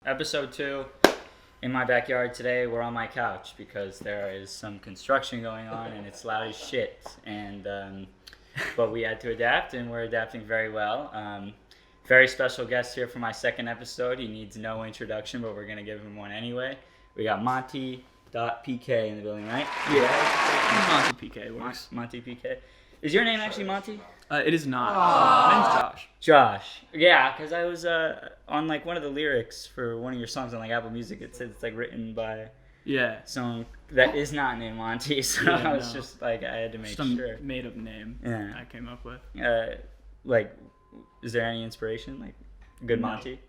Episode 2 in my backyard today. We're on my couch because there is some construction going on and it's loud as shit. But we had to adapt, and we're adapting very well. Very special guest here for my second episode. He needs no introduction, but we're going to give him one anyway. We got Monty.pk in the building, right? Yeah, Monty.pk works. Monty.pk. Is your name actually Monty? It is not. My name's Josh. Josh. Yeah, because I was on like one of the lyrics for one of your songs on like Apple Music. It says it's like written by someone that is not named Monty. So I was just like, I had to make sure. Made up name I came up with. Like, is there any inspiration? Like, good Monty?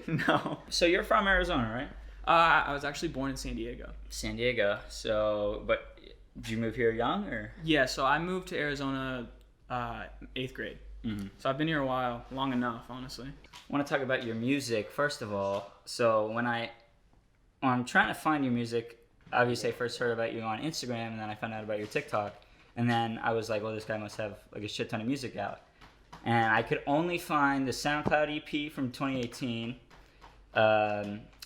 No. So you're from Arizona, right? I was actually born in San Diego. San Diego. So, but did you move here young or? Yeah, so I moved to Arizona 8th grade. Mm-hmm. So I've been here a while, long enough, honestly. I want to talk about your music, first of all. So when I'm trying to find your music, obviously I first heard about you on Instagram, and then I found out about your TikTok. And then I was like, well, this guy must have like a shit ton of music out. And I could only find the SoundCloud EP from 2018,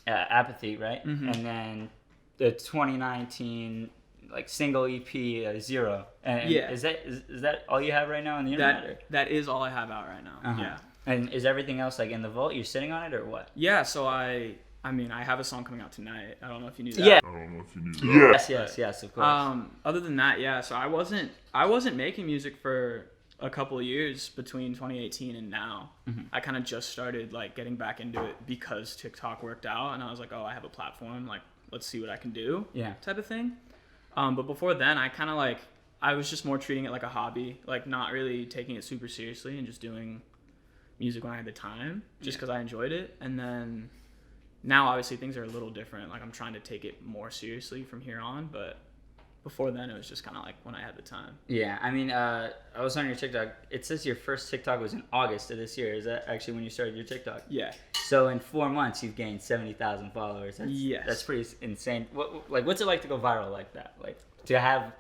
Apathy, right? Mm-hmm. And then the 2019 like single EP, Zero. And is that all you have right now on the internet? That is all I have out right now. Uh-huh. Yeah. And is everything else like in the vault? You're sitting on it or what? Yeah. So I have a song coming out tonight. I don't know if you knew that. Yeah. I don't know if you knew that. Yes, of course. Other than that, yeah. So I wasn't making music for a couple of years between 2018 and now. Mm-hmm. I kind of just started like getting back into it because TikTok worked out, and I was like, oh, I have a platform. Like, let's see what I can do. Yeah. Type of thing. But before then, I was just more treating it like a hobby, like not really taking it super seriously and just doing music when I had the time, just because I enjoyed it. And then now, obviously, things are a little different. Like, I'm trying to take it more seriously from here on, but before then, it was just kind of like when I had the time. Yeah, I mean, I was on your TikTok. It says your first TikTok was in August of this year. Is that actually when you started your TikTok? Yeah. So in 4 months, you've gained 70,000 followers. That's pretty insane. What's it like to go viral like that? Like to have,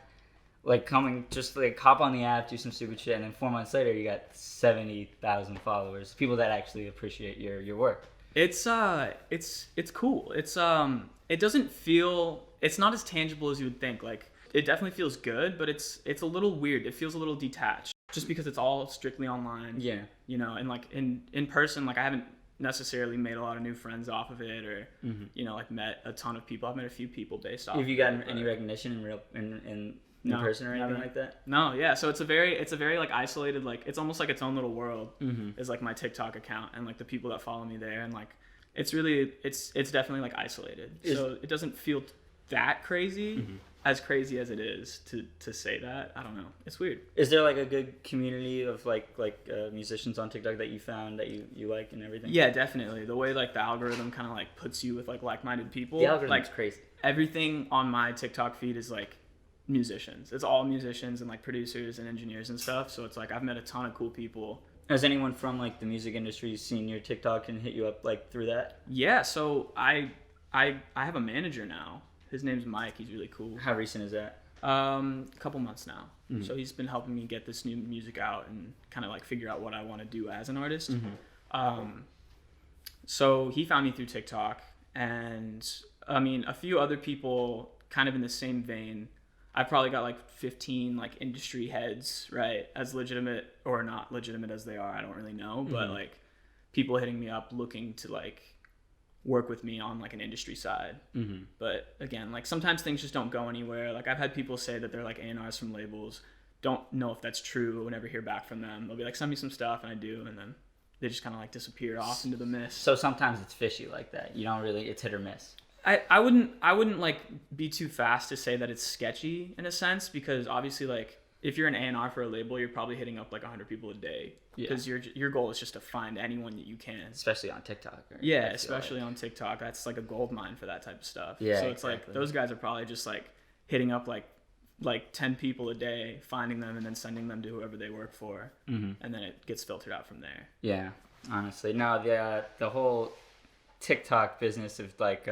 like just like hop on the app, do some stupid shit, and then 4 months later, you got 70,000 followers. People that actually appreciate your work. It's cool. It doesn't feel. It's not as tangible as you would think. Like it definitely feels good, but it's a little weird. It feels a little detached, just because it's all strictly online. Yeah. You know, and like in person, like I haven't necessarily made a lot of new friends off of it, or like met a ton of people. I've met a few people based off. Have you gotten any recognition in person or anything like that? No, yeah. So it's a very like isolated, like it's almost like its own little world. Mm-hmm. Is like my TikTok account and like the people that follow me there, and like it's definitely like isolated. So it doesn't feel that crazy. Mm-hmm. As crazy as it is to say that, I don't know. It's weird. Is there like a good community of like musicians on TikTok that you found that you like and everything? Yeah, definitely. The way like the algorithm kind of like puts you with like-minded people. The algorithm's like crazy. Everything on my TikTok feed is like musicians. It's all musicians and like producers and engineers and stuff. So it's like I've met a ton of cool people. Has anyone from like the music industry seen your TikTok and hit you up like through that? Yeah. So I have a manager now. His name's Mike. He's really cool. How recent is that? A couple months now. Mm-hmm. So he's been helping me get this new music out and kind of like figure out what I want to do as an artist. Mm-hmm. So he found me through TikTok, and I mean a few other people kind of in the same vein. I've probably got like 15 like industry heads, right? As legitimate or not legitimate as they are, I don't really know. Mm-hmm. But like people hitting me up looking to like work with me on like an industry side. Mm-hmm. But again, like sometimes things just don't go anywhere. Like I've had people say that they're like A&Rs from labels. Don't know if that's true. We'll never hear back from them. They'll be like, send me some stuff, and I do, and then they just kind of like disappear off into the mist. So sometimes it's fishy like that. You don't really, it's hit or miss. I wouldn't like be too fast to say that it's sketchy in a sense, because obviously like if you're an A&R for a label, you're probably hitting up like 100 people a day, because your goal is just to find anyone that you can. Especially on TikTok. Right? Yeah, especially on TikTok. That's like a gold mine for that type of stuff. Yeah, so it's exactly. Like those guys are probably just like hitting up like 10 people a day, finding them, and then sending them to whoever they work for, mm-hmm. and then it gets filtered out from there. Yeah, honestly. No, the whole TikTok business of like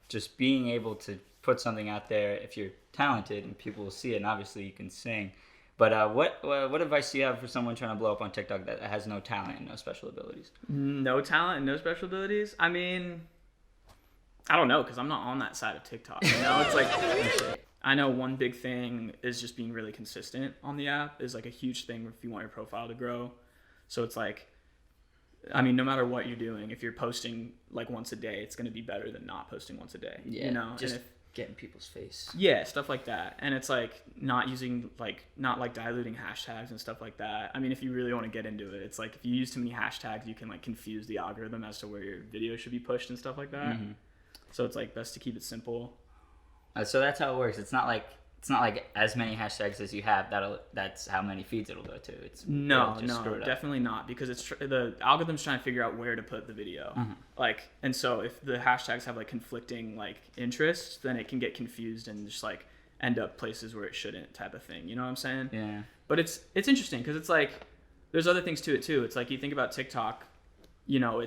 just being able to put something out there if you're talented and people will see it, and obviously you can sing. But what advice do you have for someone trying to blow up on TikTok that has no talent and no special abilities? No talent and no special abilities? I mean, I don't know, because I'm not on that side of TikTok. You know, it's like, I know one big thing is just being really consistent on the app is like a huge thing if you want your profile to grow. So it's like, I mean, no matter what you're doing, if you're posting like once a day, it's going to be better than not posting once a day. Yeah, you know, just get in people's face. Yeah, stuff like that. And it's like not diluting hashtags and stuff like that. I mean, if you really want to get into it, it's like if you use too many hashtags, you can like confuse the algorithm as to where your video should be pushed and stuff like that. Mm-hmm. So it's like best to keep it simple. So that's how it works. It's not like as many hashtags as you have. That's how many feeds it'll go to. No, definitely not, because the algorithm's trying to figure out where to put the video. Mm-hmm. Like, and so if the hashtags have like conflicting like interests, then it can get confused and just like end up places where it shouldn't, type of thing. You know what I'm saying? Yeah. But it's interesting because it's like there's other things to it too. It's like you think about TikTok, you know,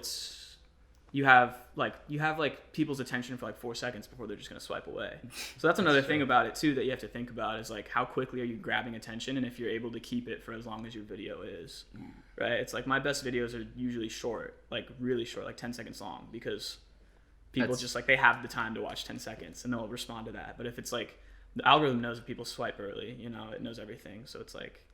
you have people's attention for like 4 seconds before they're just going to swipe away. So that's another thing about it too that you have to think about is like how quickly are you grabbing attention, and if you're able to keep it for as long as your video is, right? It's like my best videos are usually short, like really short, like 10 seconds long, because people just like they have the time to watch 10 seconds and they'll respond to that. But if it's like the algorithm knows if people swipe early, you know, it knows everything. So it's like,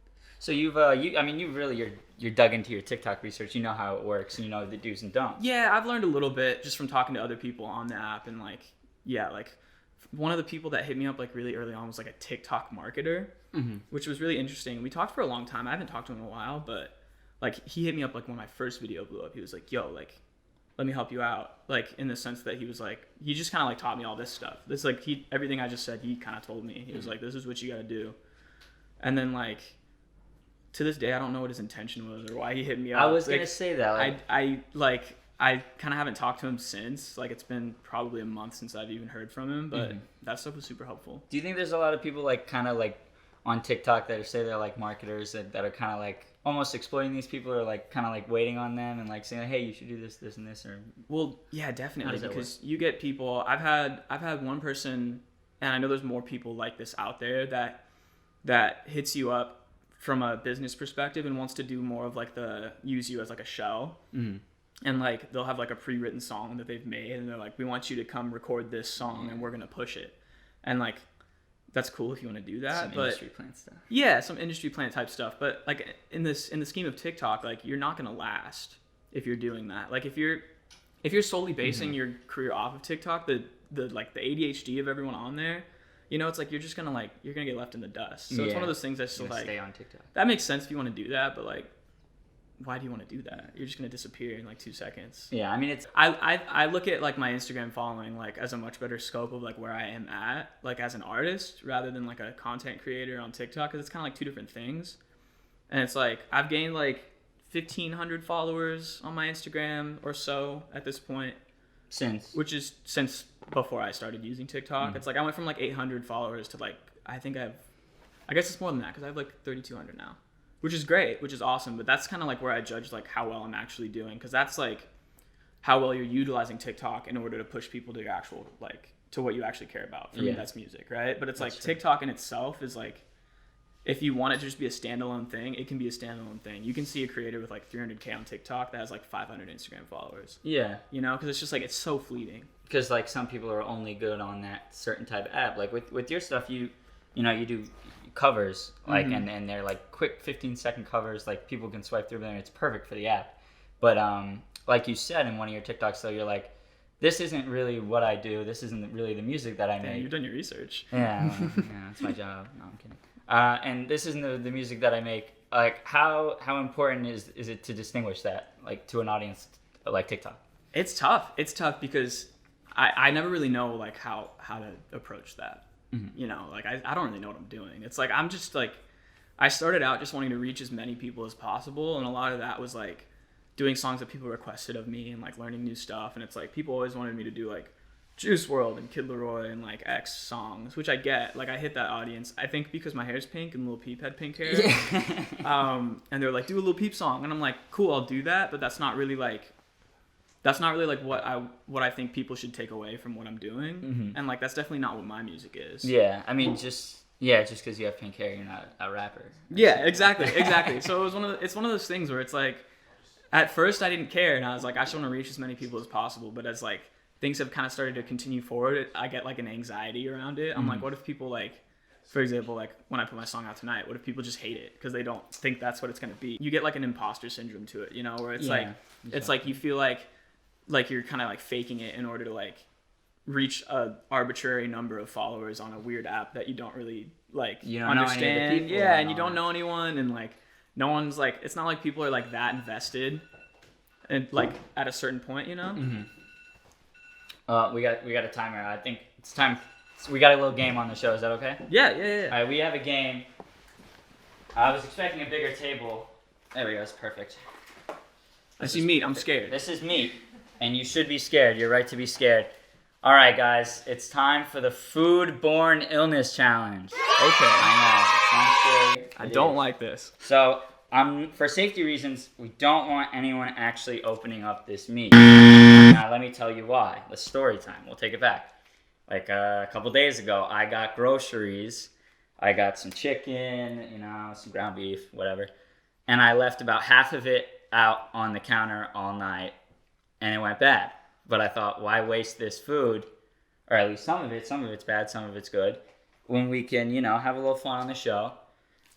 so you're dug into your TikTok research. You know how it works, and you know the do's and don'ts. Yeah, I've learned a little bit just from talking to other people on the app, and like, yeah, like one of the people that hit me up like really early on was like a TikTok marketer, mm-hmm. which was really interesting. We talked for a long time. I haven't talked to him in a while, but like he hit me up like when my first video blew up. He was like, "Yo, like, let me help you out." Like in the sense that he was like, he just kind of like taught me all this stuff. This like everything I just said, he kind of told me. He was like, "This is what you got to do," and then like. To this day, I don't know what his intention was or why he hit me up. I was gonna say that. Like, I kind of haven't talked to him since. Like, it's been probably a month since I've even heard from him. But that stuff was super helpful. Do you think there's a lot of people like kind of like on TikTok that say they're like marketers that are kind of like almost exploiting these people, or like kind of like waiting on them and like saying, "Hey, you should do this, this, and this"? Or well, yeah, definitely, because you get people. I've had one person, and I know there's more people like this out there that hits you up from a business perspective and wants to do more of like use you as like a shell. Mm-hmm. And like they'll have like a pre-written song that they've made, and they're like, "We want you to come record this song and we're gonna push it." And like that's cool if you want to do that, but industry plant stuff. Yeah, some industry plant type stuff. But like in the scheme of TikTok, like you're not gonna last if you're doing that. Like if you're solely basing mm-hmm. your career off of TikTok, the ADHD of everyone on there, you know, it's like you're gonna get left in the dust. So it's one of those things that's like stay on TikTok. That makes sense if you want to do that, but like, why do you want to do that? You're just gonna disappear in like 2 seconds. Yeah, I mean I look at like my Instagram following like as a much better scope of like where I am at like as an artist rather than like a content creator on TikTok, because it's kind of like two different things. And it's like I've gained like 1,500 followers on my Instagram or so at this point. Since before I started using TikTok. Mm-hmm. It's like I went from like 800 followers to like I guess it's more than that, because I have like 3,200 now, which is great, which is awesome. But that's kind of like where I judge like how well I'm actually doing, because that's like how well you're utilizing TikTok in order to push people to your actual like to what you actually care about. For me, that's music, right? But it's that's like true. TikTok in itself is like, if you want it to just be a standalone thing, it can be a standalone thing. You can see a creator with like 300K on TikTok that has like 500 Instagram followers. Yeah. You know, because it's just like, it's so fleeting. Because like some people are only good on that certain type of app. Like with your stuff, you do covers, like, mm-hmm. and they're like quick 15-second covers. Like people can swipe through them and it's perfect for the app. But like you said in one of your TikToks, though, you're like, this isn't really what I do. This isn't really the music that I make. You've done your research. Yeah, it's my job. No, I'm kidding. And this isn't the music that I make. Like, how important is it to distinguish that, like, to an audience like TikTok? It's tough. It's tough because I never really know, like, how to approach that. Mm-hmm. You know, like, I don't really know what I'm doing. It's like, I'm just, like, I started out just wanting to reach as many people as possible, and a lot of that was, like, doing songs that people requested of me and, like, learning new stuff. And it's, like, people always wanted me to do, like, Juice WRLD and Kid Laroi and like X songs, which I get. Like I hit that audience. I think because my hair's pink and Lil Peep had pink hair. Yeah. And they're like, do a Lil Peep song, and I'm like, cool, I'll do that. But that's not really like what I think people should take away from what I'm doing. Mm-hmm. And like that's definitely not what my music is. Yeah, I mean just because you have pink hair, you're not a rapper. Yeah, exactly. So it's one of those things where it's like, at first I didn't care, and I was like, I just want to reach as many people as possible. But as like things have kind of started to continue forward, I get like an anxiety around it. I'm like, what if people like, for example, like when I put my song out tonight, what if people just hate it because they don't think that's what it's gonna be? You get like an imposter syndrome to it, you know, where it's like, it's like you feel like you're kind of like faking it in order to like reach a arbitrary number of followers on a weird app that you don't really like understand. Yeah, and you don't know anyone, and like no one's like, it's not like people are like that invested, and like at a certain point, you know. We got a timer. I think it's time. We got a little game on the show. Is that okay? Yeah. All right, we have a game. I was expecting a bigger table. There we go. It's perfect. I see meat. I'm scared. This is meat, and you should be scared. You're right to be scared. All right, guys. It's time for the Food-borne illness challenge. Okay. I know. I don't like this. So, for safety reasons, we don't want anyone actually opening up this meat. Now, let me tell you why. The story time. We'll take it back. Like a couple days ago, I got groceries. I got some chicken, some ground beef, whatever. And I left about half of it out on the counter all night, and it went bad. But I thought, why waste this food, or at least some of it? Some of it's bad, some of it's good, when we can, have a little fun on the show.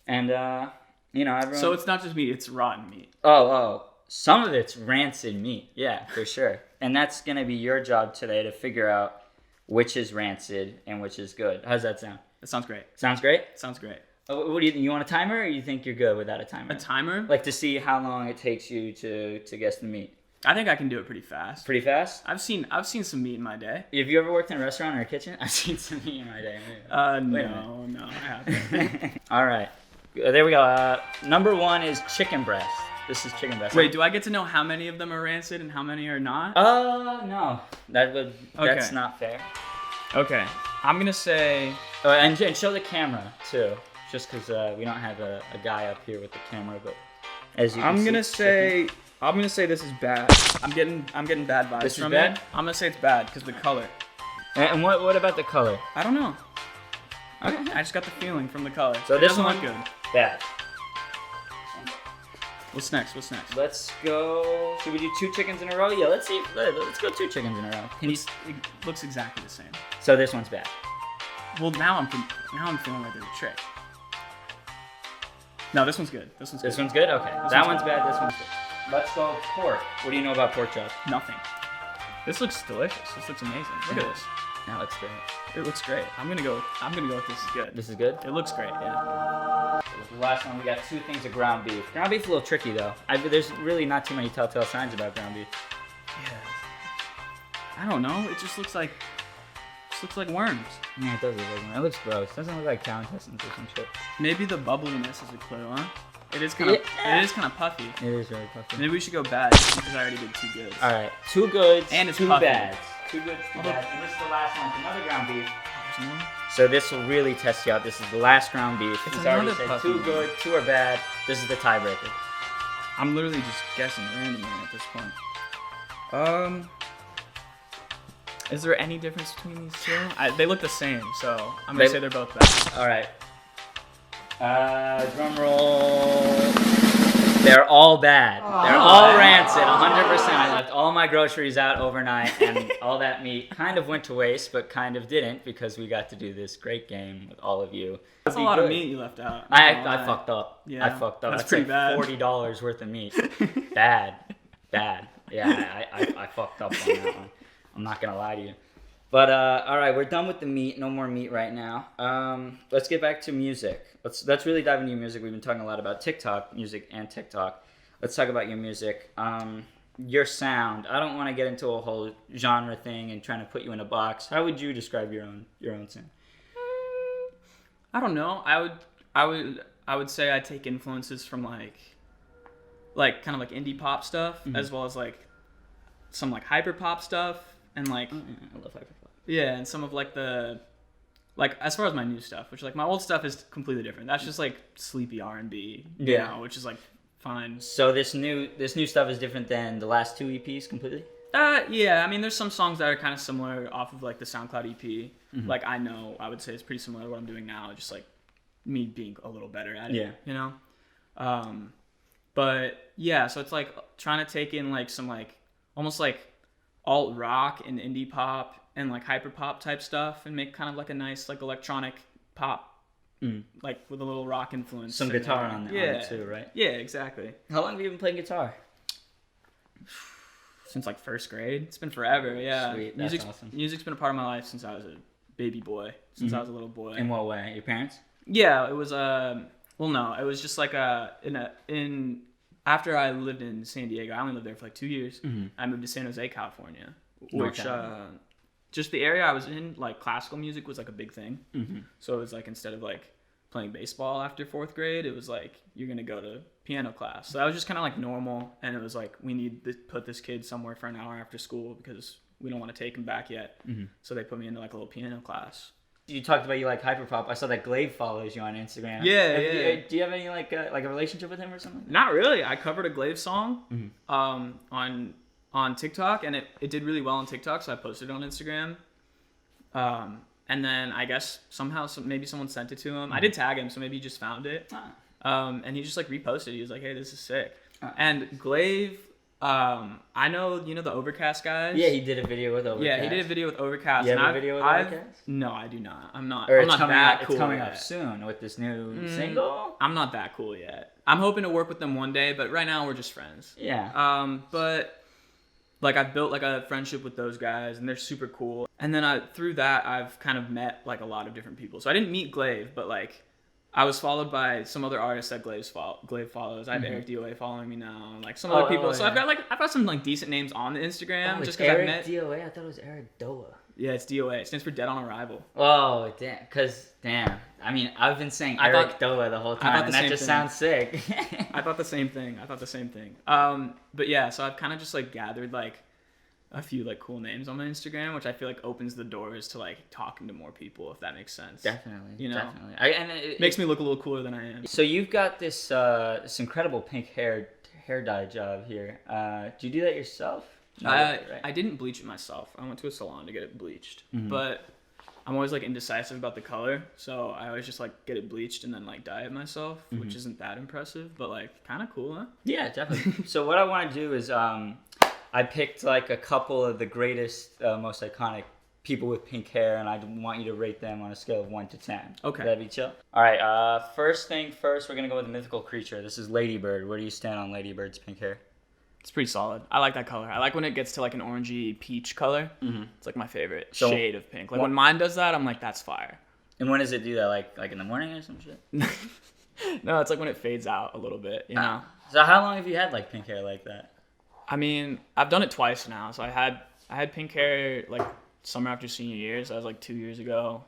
And, everyone... So it's not just meat, it's rotten meat. Oh, some of it's rancid meat. Yeah, for sure. And that's going to be your job today to figure out which is rancid and which is good. How's that sound? That sounds great. Sounds great? Sounds great. What do you want a timer, or you think you're good without a timer? A timer? Like to see how long it takes you to guess the meat. I think I can do it pretty fast. Pretty fast? I've seen some meat in my day. Have you ever worked in a restaurant or a kitchen? I've seen some meat in my day. No, I haven't. All right. There we go. Number 1 is chicken breast. This is chicken breast. Wait, do I get to know how many of them are rancid and how many are not? No. That's not fair. Okay. I'm going to say... And show the camera, too. Just because we don't have a guy up here with the camera, but as you can see... I'm gonna say this is bad. I'm getting bad vibes this from is bad? it. I'm gonna say it's bad because the color. And what about the color? I don't know. Okay. I just got the feeling from the color. So it this doesn't one, look good. Bad. What's next? Let's go. Should we do 2 chickens in a row? Yeah, let's see. Let's go 2 chickens in a row. It looks exactly the same. So this one's bad. Well, now I'm feeling like there's a trick. No, this one's good. This one's good? Okay. That one's bad. This one's good. Let's go pork. What do you know about pork chops? Nothing. This looks delicious. This looks amazing. Look at this. That looks great. It looks great. I'm gonna go with this is good. This is good? It looks great, yeah. The last one, we got 2 things of ground beef. Ground beef's a little tricky though. There's really not too many telltale signs about ground beef. Yeah. I don't know. It just looks like worms. Yeah, it does look like worms. It looks gross. It doesn't look like cow intestines or some shit. Maybe the bubbliness is a clue, huh? It is kind of puffy. It is really puffy. Maybe we should go bad because I already did 2 goods. All right, 2 goods and it's 2 puffy. bads. 2 goods, 2 bads. And this is the last one. It's another ground beef. So this will really test you out. This is the last ground beef. He's already said 2 good, 2 are bad. This is the tiebreaker. I'm literally just guessing randomly at this point. Is there any difference between these 2? They look the same, so I'm gonna say they're both bad. All right. Drum roll. They're all bad. They're all rancid, 100%. I left all my groceries out overnight, and all that meat kind of went to waste, but kind of didn't because we got to do this great game with all of you. That's a lot of meat you left out. I fucked up. Yeah, I fucked up. That's pretty bad. $40 worth of meat. Bad. Yeah, I fucked up on that one. I'm not gonna lie to you. But all right, we're done with the meat. No more meat right now. Let's get back to music. Let's really dive into your music. We've been talking a lot about TikTok music and TikTok. Let's talk about your music. Your sound. I don't want to get into a whole genre thing and trying to put you in a box. How would you describe your own sound? I don't know. I would say I take influences from like kind of like indie pop stuff, as well as like some like hyper pop stuff, and like I love hyper pop. Yeah, and some of like the as far as my new stuff, which like my old stuff is completely different. That's just like sleepy R&B, you know, which is like fine. So this new stuff is different than the last 2 EPs completely? Yeah, I mean there's some songs that are kind of similar off of like the SoundCloud EP. Like I would say it's pretty similar to what I'm doing now, just like me being a little better at it, you know? But yeah, so it's like trying to take in like some like almost like alt rock and indie pop and like hyper pop type stuff, and make kind of like a nice like electronic pop, like with a little rock influence. Some guitar on it too, right? Yeah, exactly. How long have you been playing guitar? Since like first grade. It's been forever. Yeah. Sweet. That's awesome. Music's been a part of my life since I was a baby boy. Since I was a little boy. In what way? Your parents? Yeah, it was well, no, it was just like after I lived in San Diego, I only lived there for like 2 years. I moved to San Jose, California, which just the area I was in, like classical music was like a big thing. So it was like instead of like playing baseball after 4th grade, it was like you're gonna go to piano class. So that was just kind of like normal, and it was like we need to put this kid somewhere for an hour after school because we don't want to take him back yet. So they put me into like a little piano class. You talked about you like hyperpop. I saw that Glaive follows you on Instagram. Yeah. Do you have any like a relationship with him or something? Not really. I covered a Glaive song on TikTok, and it did really well on TikTok, so I posted it on Instagram. And then I guess somehow maybe someone sent it to him. I did tag him, so maybe he just found it. And he just like reposted. He was like, "Hey, this is sick." And Glaive, I know the Overcast guys. Yeah, he did a video with Overcast. Yeah, he did a video with Overcast. You have a video with Overcast? No, I do not. I'm not. Or I'm not that cool. It's coming yet. up soon with this new single. I'm not that cool yet. I'm hoping to work with them one day, but right now we're just friends. Yeah. But like I've built like a friendship with those guys, and they're super cool. And then through that, I've kind of met like a lot of different people. So I didn't meet Glaive, but like I was followed by some other artists that Glaive follows. I have Eric DOA following me now, and like some other people. So yeah. I've got some like decent names on the Instagram just because Eric I've met. DOA. I thought it was Eric Doa. Yeah, it's DOA. It stands for Dead on Arrival. Oh, damn. I mean, I've been saying Eric Doa the whole time, and that just sounds sick. I thought the same thing. But yeah, so I've kind of just like gathered like a few like cool names on my Instagram, which I feel like opens the doors to like talking to more people, if that makes sense. Definitely. Definitely. And it makes me look a little cooler than I am. So you've got this incredible pink hair dye job here. Do you do that yourself? I didn't bleach it myself. I went to a salon to get it bleached, but I'm always like indecisive about the color, so I always just like get it bleached and then like dye it myself, which isn't that impressive, but like kind of cool, huh? Yeah, definitely. So what I want to do is I picked like a couple of the greatest, most iconic people with pink hair, and I want you to rate them on a scale of 1 to 10. Okay. That'd be chill. All right. First thing first, we're gonna go with a mythical creature. This is Ladybird. Where do you stand on Ladybird's pink hair? It's pretty solid. I like that color. I like when it gets to like an orangey peach color. It's like my favorite shade of pink. Like when mine does that, I'm like, that's fire. And when does it do that? Like in the morning or some shit? No, it's like when it fades out a little bit, you know? So how long have you had like pink hair like that? I mean, I've done it twice now. So I had pink hair like summer after senior year. So that was like 3 years ago.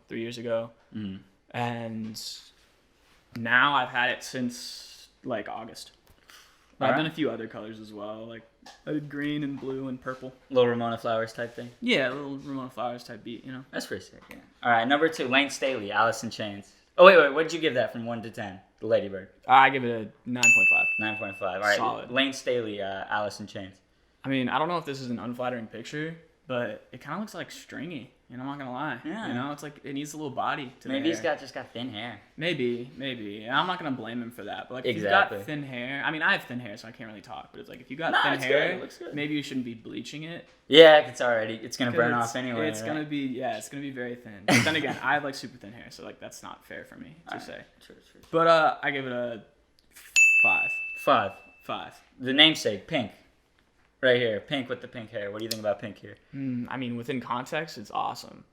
And now I've had it since like August. I've done a few other colors as well. Like I did green and blue and purple. Little Ramona Flowers type thing? Yeah, a little Ramona Flowers type beat, you know? That's pretty sick, yeah. All right, number 2, Lane Staley, Alice in Chains. Oh, wait, what did you give that from 1 to 10? The Ladybird. I give it a 9.5. 9.5. All right. Solid. Lane Staley, Alice in Chains. I mean, I don't know if this is an unflattering picture, but it kind of looks like stringy. You know, I'm not gonna lie. Yeah. You know, it's like it needs a little body to Maybe the hair. he's just got thin hair. Maybe. And I'm not gonna blame him for that. But like, if you've got thin hair, I mean, I have thin hair, so I can't really talk. But it's like if you got thin hair, it looks good. maybe you shouldn't be bleaching it. Yeah, it's gonna burn off anyway. It's gonna be very thin. But then again, I have like super thin hair, so like that's not fair for me to say. True. But I give it a 5. 5. The namesake, Pink. Right here, Pink with the pink hair. What do you think about Pink here? I mean, within context, it's awesome.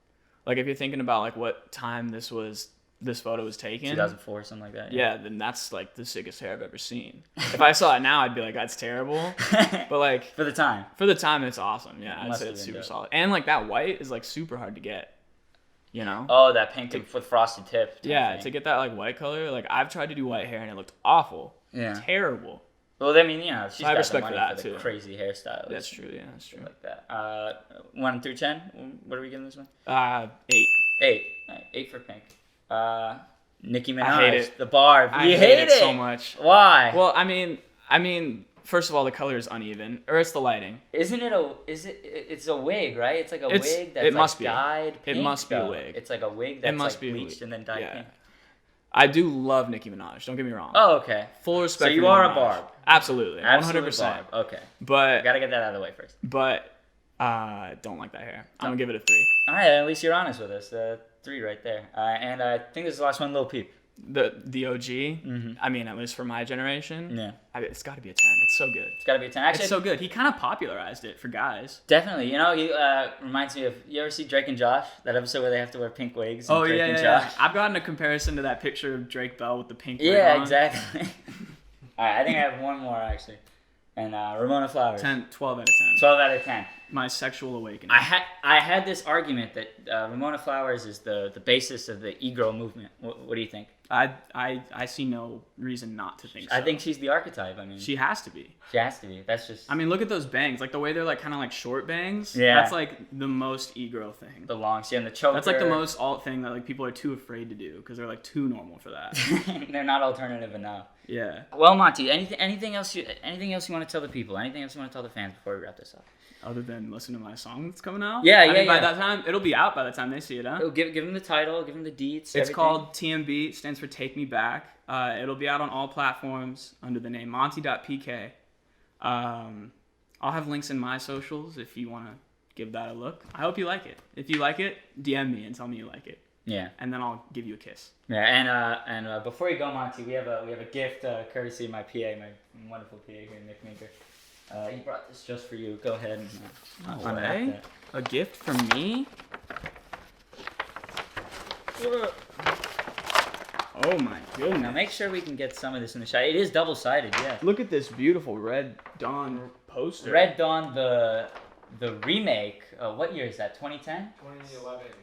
Like if you're thinking about like what time this photo was taken, 2004, something like that. Yeah, then that's like the sickest hair I've ever seen. If I saw it now, I'd be like, that's terrible. But like for the time, it's awesome. Yeah, I'd say it's super solid. And like that white is like super hard to get. You know? Oh, that pink with frosted tip. Yeah, to get that like white color, like I've tried to do white hair and it looked awful. Yeah. Terrible. Well, I mean, she's got respect the money for that for the too. Crazy hairstyles. That's true. Yeah, that's true. Like that. 1 through 10. What are we giving this one? 8. 8. 8 for Pink. Nicki Minaj. I hate it. The Barb. I hate it so much. Why? Well, I mean, first of all, the color is uneven, or it's the lighting. Isn't it it's a wig, right? It's like a wig that's dyed pink. It must be a wig. It's like a wig that's bleached and then dyed pink. I do love Nicki Minaj. Don't get me wrong. Oh, okay. Full respect. So you for are Nicki a Barb. Absolutely. 100%. Barb. Okay. But gotta get that out of the way first. But Don't like that hair. I'm gonna give it a 3. All right, at least you're honest with us. 3 right there. And I think this is the last one, Lil Peep. The OG. I mean, at least for my generation. Yeah. It's got to be a 10. It's so good. It's got to be a 10. Actually, It's so good. He kind of popularized it for guys. definitely. You know, he reminds me of, you ever see Drake and Josh? That episode where they have to wear pink wigs? Oh, Drake yeah, and yeah. Josh? I've gotten a comparison to that picture of Drake Bell with the pink wig Yeah, on. exactly. All right, I think I have one more, actually. And Ramona Flowers. 12 out of 10. 12 out of 10. My sexual awakening. I had this argument that Ramona Flowers is the basis of the e-girl movement. What do you think? I see no reason not to think so. I think she's the archetype. I mean, she has to be. she has to be. That's just I mean, look at those bangs. Like the way they're like kind of like short bangs. Yeah. That's like the most e-girl thing. the long, and the choker. That's like the most alt thing that like people are too afraid to do because they're like too normal for that. They're not alternative enough. Yeah. Well, Monty, anything else you want to tell the people? Anything else you want to tell the fans before we wrap this up? Other than listen to my song that's coming out. Yeah, I mean, yeah, by yeah. that time, it'll be out by the time they see it, huh? Oh, give them the title, give them the deets. It's everything. called TMB. It stands for Take Me Back. It'll be out on all platforms under the name Monty.pk. I'll have links in my socials if you want to give that a look. I hope you like it. If you like it, DM me and tell me you like it. Yeah. And then I'll give you a kiss. Yeah, and before you go, Monty, we have a gift courtesy of my PA, my wonderful PA here, Nick Maker. He brought this just for you. Go ahead and unwrap way. that. A gift from me? Oh my goodness. Now make sure we can get some of this in the shot. It is double-sided, yeah. Look at this beautiful Red Dawn poster. Red Dawn, the remake. What year is that? 2010?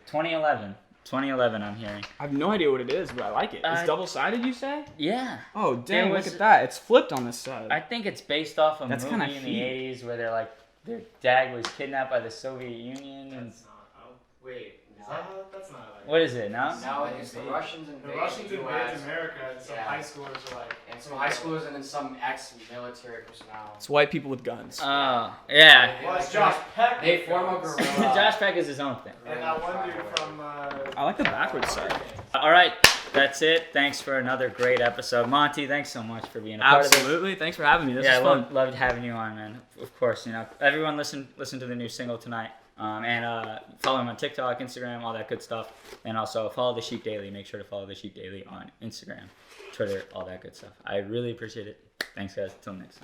2011. 2011, I'm hearing. I have no idea what it is, but I like it. It's double-sided, you say? Yeah. Oh, dang, was- look at that. It's flipped on this side. I think it's based off a That's movie kinda in the heat. 80s where they're like, their dad was kidnapped by the Soviet Union. And That's not. Oh, wait. Is that? That's not. Like, what is it, no? No, it's the Russians the invaded Russians the invaded US, America, and some Yeah. high schoolers are like. and some high schoolers and then some ex-military personnel. It's white people with guns. Oh, yeah. Well, it's Josh Peck. They form a guerrilla. Josh Peck is his own thing. And that one dude from. I like the backwards side. All right, that's it. Thanks for another great episode. Monty, thanks so much for being a part of this. Absolutely. Thanks for having me. This Yeah, is fun. loved having you on, man. Of course, you know, everyone listen to the new single tonight. And follow him on TikTok, Instagram, all that good stuff. And also follow the Chic Daily. Make sure to follow the Chic Daily on Instagram, Twitter, all that good stuff. I really appreciate it. Thanks, guys. Till next time.